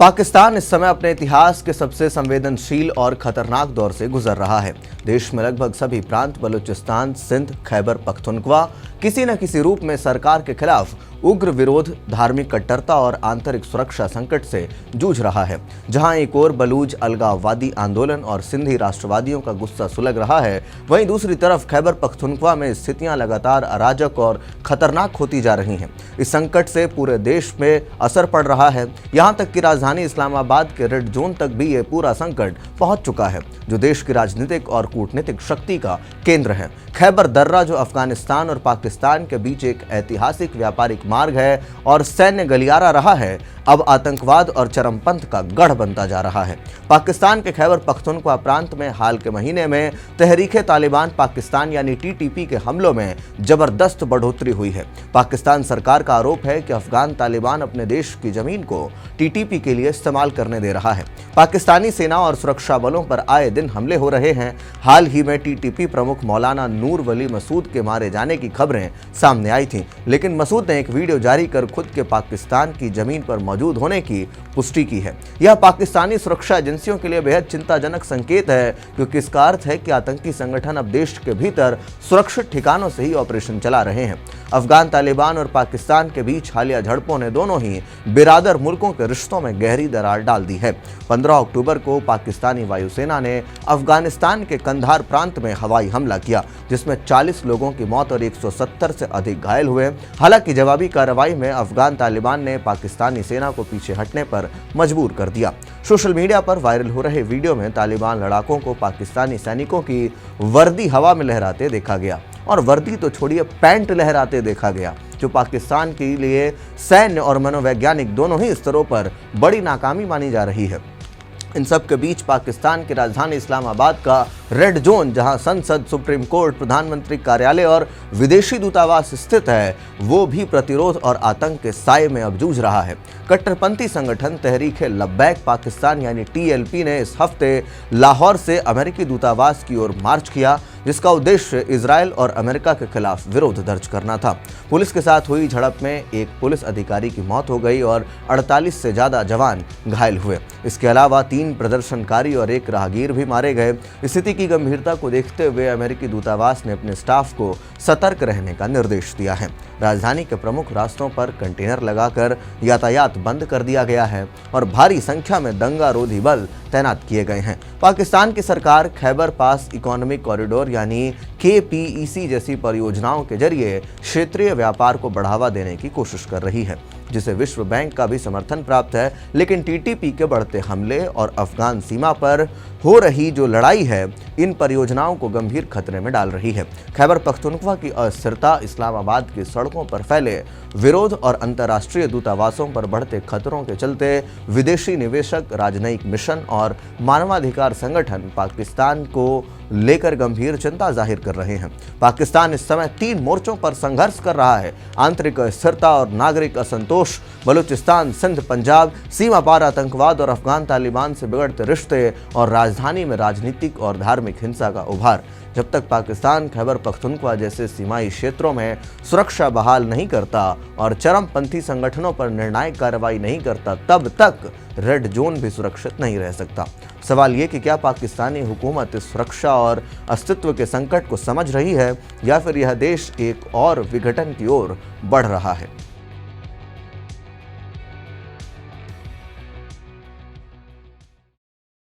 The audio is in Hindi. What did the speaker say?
पाकिस्तान इस समय अपने इतिहास के सबसे संवेदनशील और खतरनाक दौर से गुजर रहा है। देश में लगभग सभी प्रांत बलूचिस्तान, सिंध, खैबर पख्तूनख्वा किसी न किसी रूप में सरकार के खिलाफ उग्र विरोध, धार्मिक कट्टरता और आंतरिक सुरक्षा संकट से जूझ रहा है। जहां एक ओर बलूच अलगाववादी आंदोलन और सिंधी राष्ट्रवादियों का गुस्सा सुलग रहा है, वहीं दूसरी तरफ खैबर पख्तूनख्वा में स्थितियां लगातार अराजक और खतरनाक होती जा रही हैं। इस संकट से पूरे देश में असर पड़ रहा है। यहां तक कि राजधानी इस्लामाबाद के रेड जोन तक भी ये पूरा संकट पहुंच चुका है, जो देश की राजनीतिक और कूटनीतिक शक्ति का केंद्र है। खैबर दर्रा, जो अफगानिस्तान और पाकिस्तान के बीच एक ऐतिहासिक व्यापारिक मार्ग है और सैन्य गलियारा रहा है, अब आतंकवाद और चरमपंथ का गढ़ बनता जा रहा है। पाकिस्तान के खैबर पख्तूनख्वा प्रांत में हाल के महीने में तहरीके तालिबान पाकिस्तान यानी टीटीपी के हमलों में जबरदस्त बढ़ोतरी हुई है। पाकिस्तान सरकार का आरोप है कि अफगान तालिबान अपने देश की जमीन को टीटीपी के लिए इस्तेमाल करने दे रहा है। पाकिस्तानी सेना और सुरक्षा बलों पर आए दिन हमले हो रहे हैं। हाल ही में टीटीपी प्रमुख मौलाना नूर वली मसूद के मारे जाने की खबरें सामने आई थीं, लेकिन मसूद ने एक वीडियो जारी कर खुद के पाकिस्तान की जमीन पर मौजूद होने की पुष्टि की है। यह पाकिस्तानी सुरक्षा एजेंसियों के लिए बेहद चिंताजनक संकेत है, क्योंकि इसका अर्थ है कि आतंकी संगठन अब देश के भीतर सुरक्षित ठिकानों से ही ऑपरेशन चला रहे हैं। अफगान तालिबान और पाकिस्तान के बीच हालिया झड़पों ने दोनों ही बिरादर मुल्कों के रिश्तों में गहरी दरार डाल दी है। 15 अक्टूबर को पाकिस्तानी वायुसेना ने अफगानिस्तान के कंधार प्रांत में हवाई हमला किया, जिसमें 40 लोगों की मौत और 170 से अधिक घायल हुए। हालांकि जवाबी कार्रवाई में अफगान तालिबान ने पाकिस्तानी सेना को पीछे हटने पर मजबूर कर दिया। सोशल मीडिया पर वायरल हो रहे वीडियो में तालिबान लड़ाकों को पाकिस्तानी सैनिकों की वर्दी हवा में लहराते देखा गया, और वर्दी तो छोड़िए, पैंट लहराते देखा गया, जो पाकिस्तान के लिए सैन्य और मनोवैज्ञानिक दोनों ही स्तरों पर बड़ी नाकामी मानी जा रही है। इन सब के बीच पाकिस्तान की राजधानी इस्लामाबाद का रेड जोन, जहां संसद, सुप्रीम कोर्ट, प्रधानमंत्री कार्यालय और विदेशी दूतावास स्थित है, वो भी प्रतिरोध और आतंक के साये में अब जूझ रहा है। कट्टरपंथी संगठन तहरीक लब्बैक पाकिस्तान यानी टीएलपी ने इस हफ्ते लाहौर से अमेरिकी दूतावास की ओर मार्च किया, जिसका उद्देश्य इजरायल और अमेरिका के खिलाफ विरोध दर्ज करना था। पुलिस के साथ हुई झड़प में एक पुलिस अधिकारी की मौत हो गई और 48 से ज्यादा जवान घायल हुए। इसके अलावा 3 प्रदर्शनकारी और 1 राहगीर भी मारे गए। स्थिति की गंभीरता को देखते हुए अमेरिकी दूतावास ने अपने स्टाफ को सतर्क रहने का निर्देश दिया है। राजधानी के प्रमुख रास्तों पर कंटेनर लगाकर यातायात बंद कर दिया गया है और भारी संख्या में दंगा रोधी बल तैनात किए गए हैं। पाकिस्तान की सरकार खैबर पास इकोनॉमिक कॉरिडोर यानी KPEC जैसी परियोजनाओं के जरिए क्षेत्रीय व्यापार को बढ़ावा देने की कोशिश कर रही है, जिसे विश्व बैंक का भी समर्थन प्राप्त है। लेकिन टीटीपी के बढ़ते हमले और अफगान सीमा पर हो रही जो लड़ाई है, इन परियोजनाओं को गंभीर खतरे में डाल रही है। खैबर पख्तूनख्वा की अस्थिरता, इस्लामाबाद की सड़कों पर फैले विरोध और अंतर्राष्ट्रीय दूतावासों पर बढ़ते खतरों के चलते विदेशी निवेशक, राजनयिक मिशन और मानवाधिकार संगठन पाकिस्तान को लेकर गंभीर चिंता जाहिर कर रहे हैं। पाकिस्तान इस समय 3 मोर्चों पर संघर्ष कर रहा है: आंतरिक अस्थिरता और नागरिक असंतोष, बलूचिस्तान, सिंध, पंजाब, सीमा पार आतंकवाद और अफगान तालिबान से बिगड़ते रिश्ते, और राजधानी में राजनीतिक और धार्मिक हिंसा का उभार। जब तक पाकिस्तान खैबर पख्तूनख्वा जैसे सीमाई क्षेत्रों में सुरक्षा बहाल नहीं करता और चरमपंथी संगठनों पर निर्णायक कार्रवाई नहीं करता, तब तक रेड जोन भी सुरक्षित नहीं रह सकता। सवाल ये कि क्या पाकिस्तानी हुकूमत इस सुरक्षा और अस्तित्व के संकट को समझ रही है, या फिर यह देश एक और विघटन की ओर बढ़ रहा है।